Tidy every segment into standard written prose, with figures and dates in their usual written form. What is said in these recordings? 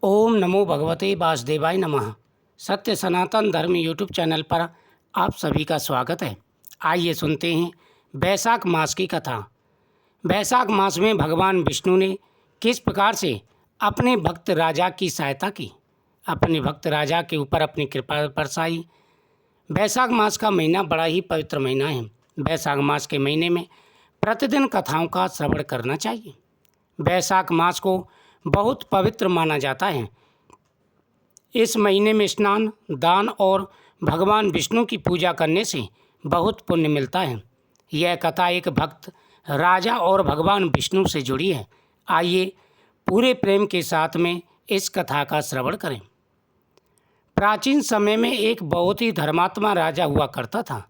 ओम नमो भगवते वासुदेवाय नमः। सत्य सनातन धर्म यूट्यूब चैनल पर आप सभी का स्वागत है। आइए सुनते हैं बैसाख मास की कथा। बैसाख मास में भगवान विष्णु ने किस प्रकार से अपने भक्त राजा की सहायता की, अपने भक्त राजा के ऊपर अपनी कृपा बरसाई। बैसाख मास का महीना बड़ा ही पवित्र महीना है। बैसाख मास के महीने में प्रतिदिन कथाओं का श्रवण करना चाहिए। बैसाख मास को बहुत पवित्र माना जाता है। इस महीने में स्नान, दान और भगवान विष्णु की पूजा करने से बहुत पुण्य मिलता है। यह कथा एक भक्त राजा और भगवान विष्णु से जुड़ी है। आइए पूरे प्रेम के साथ में इस कथा का श्रवण करें। प्राचीन समय में एक बहुत ही धर्मात्मा राजा हुआ करता था।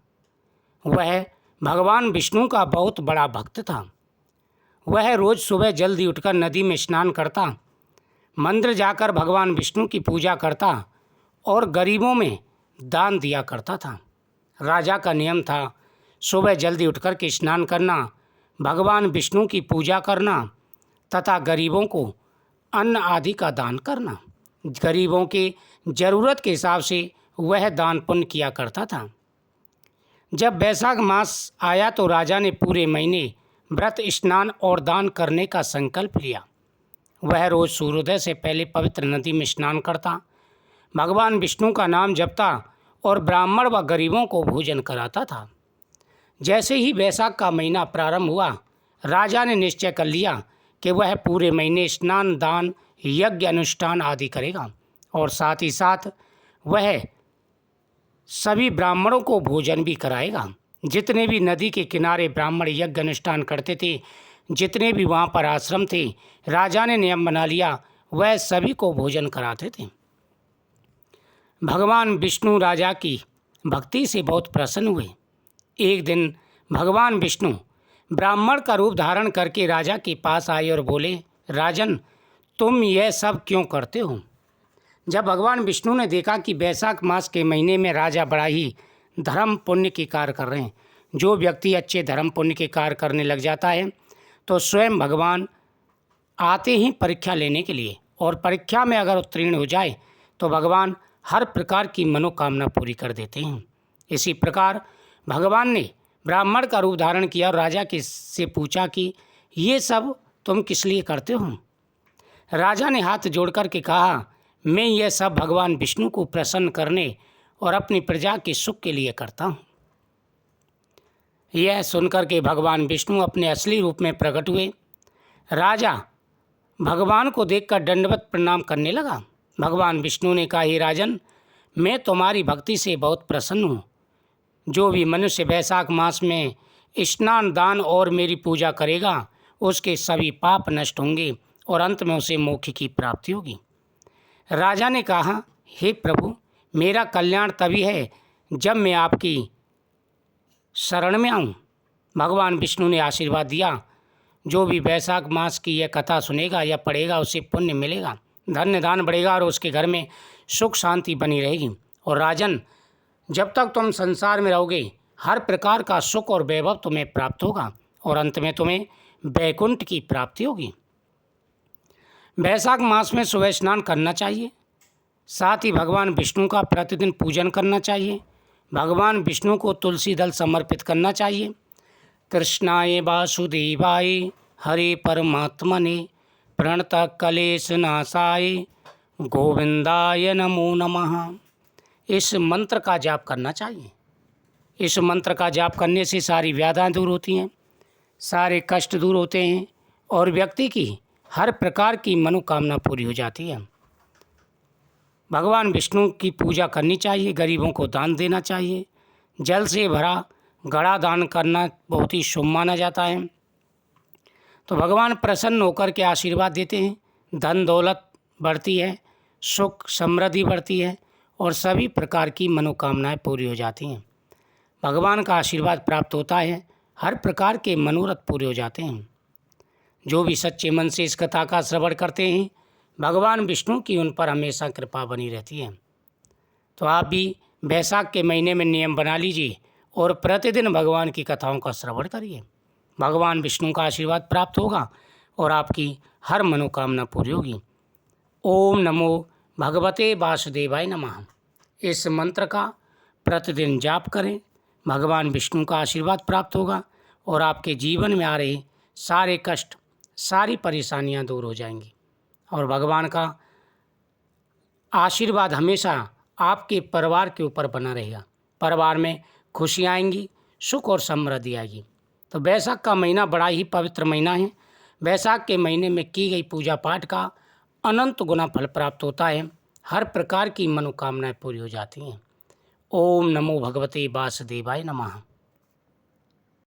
वह भगवान विष्णु का बहुत बड़ा भक्त था। वह रोज़ सुबह जल्दी उठकर नदी में स्नान करता, मंदिर जाकर भगवान विष्णु की पूजा करता और गरीबों में दान दिया करता था। राजा का नियम था सुबह जल्दी उठकर के स्नान करना, भगवान विष्णु की पूजा करना तथा गरीबों को अन्न आदि का दान करना। गरीबों की ज़रूरत के हिसाब से वह दान पुण्य किया करता था। जब बैसाख मास आया तो राजा ने पूरे महीने व्रत, स्नान और दान करने का संकल्प लिया। वह रोज़ सूर्योदय से पहले पवित्र नदी में स्नान करता, भगवान विष्णु का नाम जपता और ब्राह्मण व गरीबों को भोजन कराता था। जैसे ही बैसाख का महीना प्रारंभ हुआ, राजा ने निश्चय कर लिया कि वह पूरे महीने स्नान, दान, यज्ञ, अनुष्ठान आदि करेगा और साथ ही साथ वह सभी ब्राह्मणों को भोजन भी कराएगा। जितने भी नदी के किनारे ब्राह्मण यज्ञ अनुष्ठान करते थे, जितने भी वहाँ पर आश्रम थे, राजा ने नियम बना लिया वह सभी को भोजन कराते थे। भगवान विष्णु राजा की भक्ति से बहुत प्रसन्न हुए। एक दिन भगवान विष्णु ब्राह्मण का रूप धारण करके राजा के पास आए और बोले, राजन, तुम यह सब क्यों करते हो? जब भगवान विष्णु ने देखा कि बैसाख मास के महीने में राजा बड़ा ही धर्म पुण्य के कार्य कर रहे हैं, जो व्यक्ति अच्छे धर्म पुण्य के कार्य करने लग जाता है तो स्वयं भगवान आते ही परीक्षा लेने के लिए, और परीक्षा में अगर उत्तीर्ण हो जाए तो भगवान हर प्रकार की मनोकामना पूरी कर देते हैं। इसी प्रकार भगवान ने ब्राह्मण का रूप धारण किया और राजा से पूछा कि ये सब तुम किस लिए करते हो? राजा ने हाथ जोड़ कर के कहा, मैं यह सब भगवान विष्णु को प्रसन्न करने और अपनी प्रजा के सुख के लिए करता हूँ। यह सुनकर के भगवान विष्णु अपने असली रूप में प्रकट हुए। राजा भगवान को देखकर दंडवत प्रणाम करने लगा। भगवान विष्णु ने कहा, हे राजन, मैं तुम्हारी भक्ति से बहुत प्रसन्न हूँ। जो भी मनुष्य बैसाख मास में स्नान, दान और मेरी पूजा करेगा उसके सभी पाप नष्ट होंगे और अंत में उसे मोक्ष की प्राप्ति होगी। राजा ने कहा, हे प्रभु, मेरा कल्याण तभी है जब मैं आपकी शरण में आऊँ। भगवान विष्णु ने आशीर्वाद दिया, जो भी बैसाख मास की यह कथा सुनेगा या पढ़ेगा उसे पुण्य मिलेगा, धन्य दान बढ़ेगा और उसके घर में सुख शांति बनी रहेगी। और राजन, जब तक तुम संसार में रहोगे हर प्रकार का सुख और वैभव तुम्हें प्राप्त होगा और अंत में तुम्हें वैकुंठ की प्राप्ति होगी। बैसाख मास में सुबह स्नान करना चाहिए, साथ ही भगवान विष्णु का प्रतिदिन पूजन करना चाहिए। भगवान विष्णु को तुलसी दल समर्पित करना चाहिए। कृष्णाय वासुदेवाय हरे परमात्मने प्रणतः क्लेश नाशाय गोविंदाय नमो नमः। इस मंत्र का जाप करना चाहिए। इस मंत्र का जाप करने से सारी व्याधियां दूर होती हैं, सारे कष्ट दूर होते हैं और व्यक्ति की हर प्रकार की मनोकामना पूरी हो जाती है। भगवान विष्णु की पूजा करनी चाहिए, गरीबों को दान देना चाहिए। जल से भरा घड़ा दान करना बहुत ही शुभ माना जाता है। तो भगवान प्रसन्न होकर के आशीर्वाद देते हैं, धन दौलत बढ़ती है, सुख समृद्धि बढ़ती है और सभी प्रकार की मनोकामनाएं पूरी हो जाती हैं। भगवान का आशीर्वाद प्राप्त होता है, हर प्रकार के मनोरथ पूरे हो जाते हैं। जो भी सच्चे मन से इस कथा का श्रवण करते हैं, भगवान विष्णु की उन पर हमेशा कृपा बनी रहती है। तो आप भी बैसाख के महीने में नियम बना लीजिए और प्रतिदिन भगवान की कथाओं का श्रवण करिए। भगवान विष्णु का आशीर्वाद प्राप्त होगा और आपकी हर मनोकामना पूरी होगी। ओम नमो भगवते वासुदेवाय नमः। इस मंत्र का प्रतिदिन जाप करें, भगवान विष्णु का आशीर्वाद प्राप्त होगा और आपके जीवन में आ रहे सारे कष्ट, सारी परेशानियां दूर हो जाएंगी और भगवान का आशीर्वाद हमेशा आपके परिवार के ऊपर बना रहेगा। परिवार में खुशियाँ आएंगी, सुख और समृद्धि आएगी। तो वैशाख का महीना बड़ा ही पवित्र महीना है। वैशाख के महीने में की गई पूजा पाठ का अनंत गुना फल प्राप्त होता है। हर प्रकार की मनोकामनाएं पूरी हो जाती हैं। ओम नमो भगवते वासुदेवाय नमः।